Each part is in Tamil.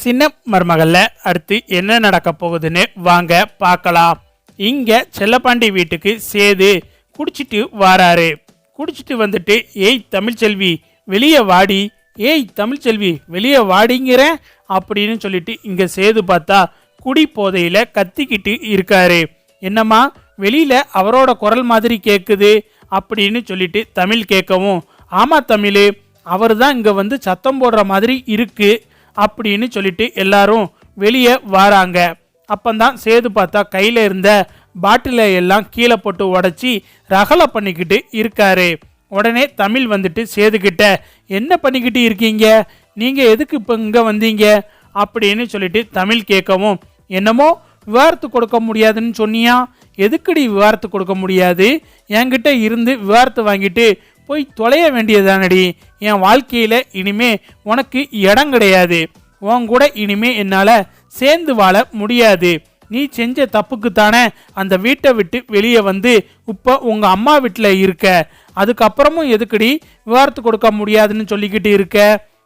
சின்ன மருமகள்ல அடுத்து என்ன நடக்க போகுதுன்னு வாங்க பார்க்கலாம். இங்க செல்லப்பாண்டி வீட்டுக்கு சேது குடிச்சிட்டு வாராரு. குடிச்சிட்டு வந்துட்டு, ஏய் தமிழ்ச்செல்வி வெளியே வாடி, ஏய் தமிழ்ச்செல்வி வெளியே வாடிங்கிற அப்படின்னு சொல்லிட்டு இங்க சேது பார்த்தா குடி போதையில கத்திக்கிட்டு இருக்காரு. என்னம்மா வெளியில அவரோட குரல் மாதிரி கேக்குது அப்படின்னு சொல்லிட்டு தமிழ் கேட்கவும், ஆமா தமிழ், அவர் தான் இங்க வந்து சத்தம் போடுற மாதிரி இருக்கு அப்படின்னு சொல்லிட்டு எல்லாரும் வெளியே வாராங்க. அப்பந்தான் சேது பார்த்தா கையில இருந்த பாட்டில எல்லாம் கீழே போட்டு உடைச்சி ரகலை பண்ணிக்கிட்டு இருக்காரு. உடனே தமிழ் வந்துட்டு சேதுக்கிட்ட, என்ன பண்ணிக்கிட்டு இருக்கீங்க, நீங்க எதுக்கு இப்போ இங்க வந்தீங்க அப்படின்னு சொல்லிட்டு தமிழ் கேட்கவும், என்னமோ விவாரத்து கொடுக்க முடியாதுன்னு சொன்னியா, எதுக்குடி விவாரத்து கொடுக்க முடியாது, என்கிட்ட இருந்து விவாரத்து வாங்கிட்டு போய் தொலைய வேண்டியதானடி, என் வாழ்க்கையில இனிமே உனக்கு இடம் கிடையாது, உன் கூட இனிமே என்னால சேர்ந்து வாழ முடியாது, நீ செஞ்ச தப்புக்கு தானே அந்த வீட்டை விட்டு வெளியே வந்து இப்போ உங்க அம்மா வீட்டில் இருக்க, அதுக்கப்புறமும் எதுக்குடி விவாரத்து கொடுக்க முடியாதுன்னு சொல்லிக்கிட்டு இருக்க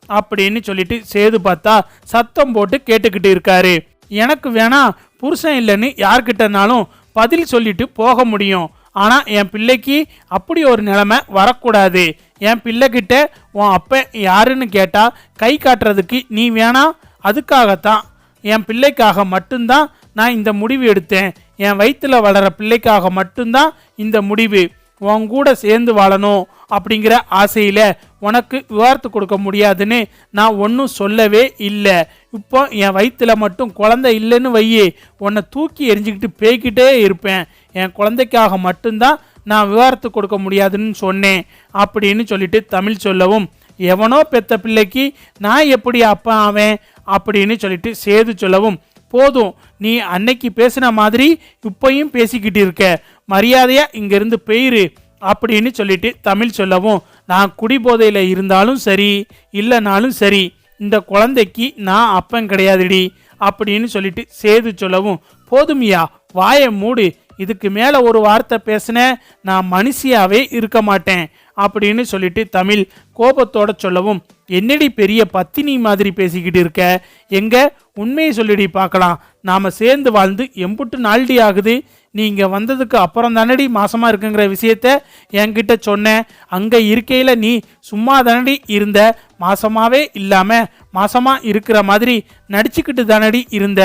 அப்படின்னு சொல்லிட்டு சேது பார்த்தா சத்தம் போட்டு கேட்டுக்கிட்டு இருக்காரு. எனக்கு வேணா புருஷன் இல்லைன்னு யார்கிட்டனாலும் பதில் சொல்லிட்டு போக முடியும், ஆனா என் பிள்ளைக்கு அப்படி ஒரு நிலைமை வரக்கூடாது, என் பிள்ளைகிட்ட உன் அப்ப யாருன்னு கேட்டா கை காட்டுறதுக்கு நீ வேணா, அதுக்காகத்தான் என் பிள்ளைக்காக மட்டும்தான் நான் இந்த முடிவு எடுத்தேன், என் வயிற்றுல வளர பிள்ளைக்காக மட்டும்தான் இந்த முடிவு, உன் கூட சேர்ந்து வாழணும் அப்படிங்கிற ஆசையில உனக்கு விவாரத்து கொடுக்க முடியாதுன்னு நான் ஒன்றும் சொல்லவே இல்லை, இப்போ என் வயிற்றுல மட்டும் குழந்தை இல்லைன்னு வையே, உன்னை தூக்கி எரிஞ்சுக்கிட்டு பேய்கிட்டே இருப்பேன், என் குழந்தைக்காக மட்டும்தான் நான் விவாரத்து கொடுக்க முடியாதுன்னு சொன்னேன் அப்படின்னு சொல்லிட்டு தமிழ் சொல்லவும், எவனோ பெத்த பிள்ளைக்கு நான் எப்படி அப்பா ஆவேன் அப்படின்னு சொல்லிட்டு சேது சொல்லவும், போதும் நீ அன்னைக்கு பேசின மாதிரி இப்பையும் பேசிக்கிட்டு இருக்க, மரியாதையா இங்கிருந்து போயிரு அப்படின்னு சொல்லிட்டு தமிழ் சொல்லவும், நான் குடிபோதையில இருந்தாலும் சரி இல்லைனாலும் சரி இந்த குழந்தைக்கு நான் அப்பன் கிடையாதுடி அப்படின்னு சொல்லிட்டு சேது சொல்லவும், போதுமியா வாயை மூடு, இதுக்கு மேல ஒரு வார்த்தை பேசின நான் மனுஷியாவே இருக்க மாட்டேன் அப்படின்னு சொல்லிட்டு தமிழ் கோபத்தோட சொல்லவும், என்னடி பெரிய பத்தினி மாதிரி பேசிக்கிட்டு இருக்க, எங்க உண்மையை சொல்லிடி பார்க்கலாம், நாம சேர்ந்து வாழ்ந்து எம்புட்டு நாள்டி ஆகுது, நீங்க வந்ததுக்கு அப்புறம் தானடி மாசமா இருக்குங்கிற விஷயத்த என்கிட்ட சொன்னேன், அங்க இருக்கையில நீ சும்மா தானடி இருந்த, மாசமாவே இல்லாம மாசமா இருக்கிற மாதிரி நடிச்சுக்கிட்டு தானடி இருந்த,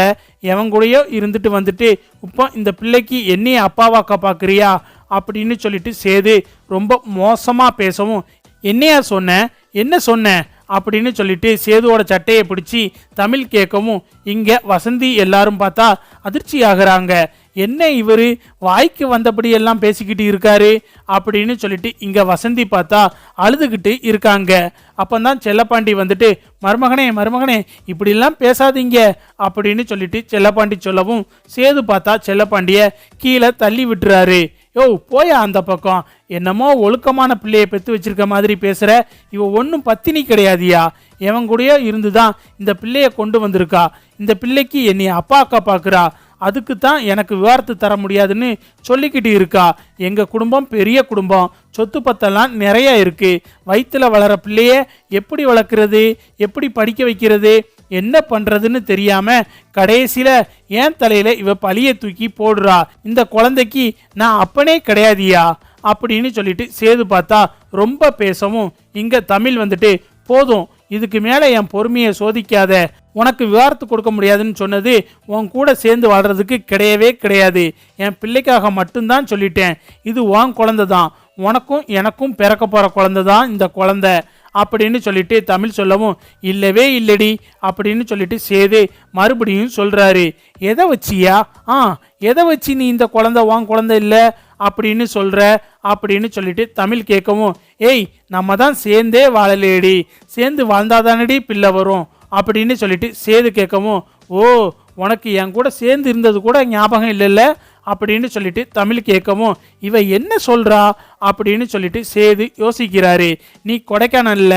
எவன் கூடயோ இருந்துட்டு வந்துட்டு இப்போ இந்த பிள்ளைக்கு என்னைய அப்பாவாக்க பாக்குறியா அப்படின்னு சொல்லிட்டு சேது ரொம்ப மோசமா பேசவும், என்னையா சொன்ன, என்ன சொன்ன அப்படின்னு சொல்லிட்டு சேதுவோட சட்டையை பிடிச்சி தமிழ் கேட்கவும், இங்க வசந்தி எல்லாரும் பார்த்தா அதிர்ச்சி ஆகுறாங்க, என்ன இவரு வாய்க்கு வந்தபடி எல்லாம் பேசிக்கிட்டு இருக்காரு அப்படின்னு சொல்லிட்டு இங்க வசந்தி பார்த்தா அழுதுகிட்டு இருக்காங்க. அப்பந்தான் செல்லப்பாண்டி வந்துட்டு, மருமகனே மருமகனே இப்படிலாம் பேசாதீங்க அப்படின்னு சொல்லிட்டு செல்லப்பாண்டி சொல்லவும், சேது பார்த்தா செல்லப்பாண்டிய கீழே தள்ளி விட்டுறாரு. யோ போயா அந்த பக்கம், என்னமோ ஒழுக்கமான பிள்ளையை பெற்று வச்சிருக்க மாதிரி பேசுற, இவ ஒன்றும் பத்தினி கிடையாதியா, எவன் கூடயோ இருந்துதான் இந்த பிள்ளைய கொண்டு வந்திருக்கா, இந்த பிள்ளைக்கு என்னை அப்பா அக்கா பார்க்குறா, அதுக்கு தான் எனக்கு விவாரத்து தர முடியாதுன்னு சொல்லிக்கிட்டு இருக்கா, எங்க குடும்பம் பெரிய குடும்பம், சொத்து பத்தெல்லாம் நிறைய இருக்கு, வயிற்றுல வளர பிள்ளைய எப்படி வளர்க்குறது, எப்படி படிக்க வைக்கிறது, என்ன பண்றதுன்னு தெரியாம கடைசியில ஏன் தலையில இவ பழிய தூக்கி போடுறா, இந்த குழந்தைக்கு நான் அப்பனே கிடையாதியா அப்படின்னு சொல்லிட்டு சேது பார்த்தா ரொம்ப பேசவும், இங்க தமிழ் வந்துட்டு, போதும் இதுக்கு மேல என் பொறுமையை சோதிக்காத, உனக்கு விவாரத்து கொடுக்க முடியாதுன்னு சொன்னது உன் கூட சேர்ந்து வாழ்றதுக்கு கிடையவே கிடையாது, என் பிள்ளைக்காக மட்டும்தான் சொல்லிட்டேன், இது உன் குழந்தை தான், உனக்கும் எனக்கும் பிறக்க போற குழந்தை தான் இந்த குழந்தை அப்படின்னு சொல்லிட்டு தமிழ் சொல்லவும், இல்லவே இல்லடி அப்படின்னு சொல்லிட்டு சேது மறுபடியும் சொல்றாரு, எதை வச்சியா, எதை வச்சு நீ இந்த குழந்தை உன் குழந்தை இல்லை அப்படின்னு சொல்ற அப்படின்னு சொல்லிட்டு தமிழ் கேட்கவும், ஏய் நம்ம தான் சேர்ந்தே வாழலேடி, சேர்ந்து வாழ்ந்தாதானடி பிள்ளை வரும் அப்படின்னு சொல்லிட்டு சேது கேட்கவும், ஓ உனக்கு என் கூட சேர்ந்து இருந்தது கூட ஞாபகம் இல்லைல்ல அப்படின்னு சொல்லிட்டு தமிழ் கேட்கவும், இவ என்ன சொல்றா அப்படின்னு சொல்லிட்டு சேது யோசிக்கிறாரு. நீ கொடைக்கானல்ல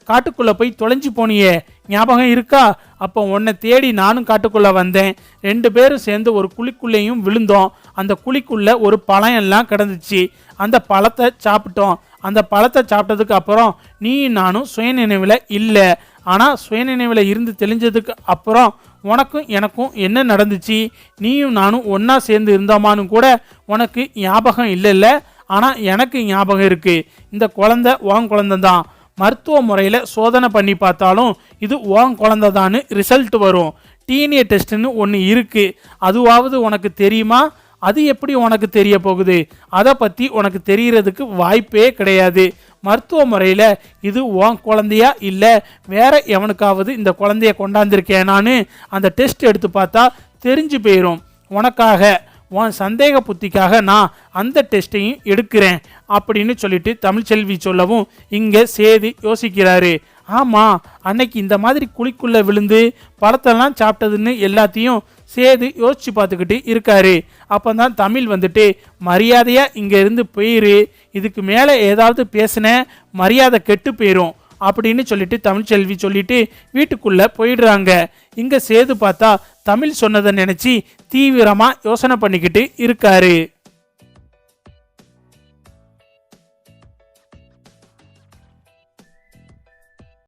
காட்டுக்குள்ள போய் தொலைஞ்சு போனியே ஞாபகம் இருக்கா, அப்போ உன்னை தேடி நானும் காட்டுக்குள்ள வந்தேன், 2 பேரும் சேர்ந்து ஒரு குழிக்குள்ளேயும் விழுந்தோம், அந்த குழிக்குள்ள ஒரு பழம் எல்லாம் கிடந்துச்சு, அந்த பழத்தை சாப்பிட்டோம், அந்த பழத்தை சாப்பிட்டதுக்கு அப்புறம் நீ நானும் சுயநினைவில் இல்லை, ஆனால் சுயநினைவில் இருந்து தெளிஞ்சதுக்கு அப்புறம் உனக்கும் எனக்கும் என்ன நடந்துச்சு, நீயும் நானும் ஒன்றா சேர்ந்து இருந்தோமான்னு கூட உனக்கு ஞாபகம் இல்லைல்ல. ஆனால் எனக்கு ஞாபகம் இருக்குது. இந்த குழந்தை உன் குழந்தை தான். மருத்துவ முறையில் சோதனை பண்ணி பார்த்தாலும் இது உன் குழந்தை தான்னு ரிசல்ட் வரும். டிஎன்ஏ டெஸ்ட்டுன்னு ஒன்று இருக்குது, அதுவாவது உனக்கு தெரியுமா? அது எப்படி உனக்கு தெரிய போகுது? அதை பற்றி உனக்கு தெரியறதுக்கு வாய்ப்பே கிடையாது. மருத்துவ முறையில் இது உன் குழந்தையா இல்லை வேற எவனுக்காவது இந்த குழந்தைய கொண்டாந்துருக்கேனான்னு அந்த டெஸ்ட் எடுத்து பார்த்தா தெரிஞ்சு போயிடும். உனக்காக உன் சந்தேக புத்திக்காக நான் அந்த டெஸ்ட்டையும் எடுக்கிறேன் அப்படின்னு சொல்லிட்டு தமிழ்ச்செல்வி சொல்லவும் இங்கே சேது யோசிக்கிறாரு. ஆமாம், அன்னைக்கு இந்த மாதிரி குழிக்குள்ளே விழுந்து பழத்தெல்லாம் சாப்பிட்டதுன்னு எல்லாத்தையும் சேது யோசிச்சு பார்த்துக்கிட்டு இருக்காரு. அப்போ தான் தமிழ் வந்துட்டு மரியாதையாக இங்கே இருந்து போயிரு, இதுக்கு மேலே ஏதாவது பேசின மரியாதை கெட்டு போயிடும் அப்படின்னு சொல்லிட்டு தமிழ்ச்செல்வி சொல்லிட்டு வீட்டுக்குள்ளே போயிடுறாங்க. இங்கே சேது பார்த்தா தமிழ் சொன்னதை நினச்சி தீவிரமாக யோசனை பண்ணிக்கிட்டு இருக்காரு.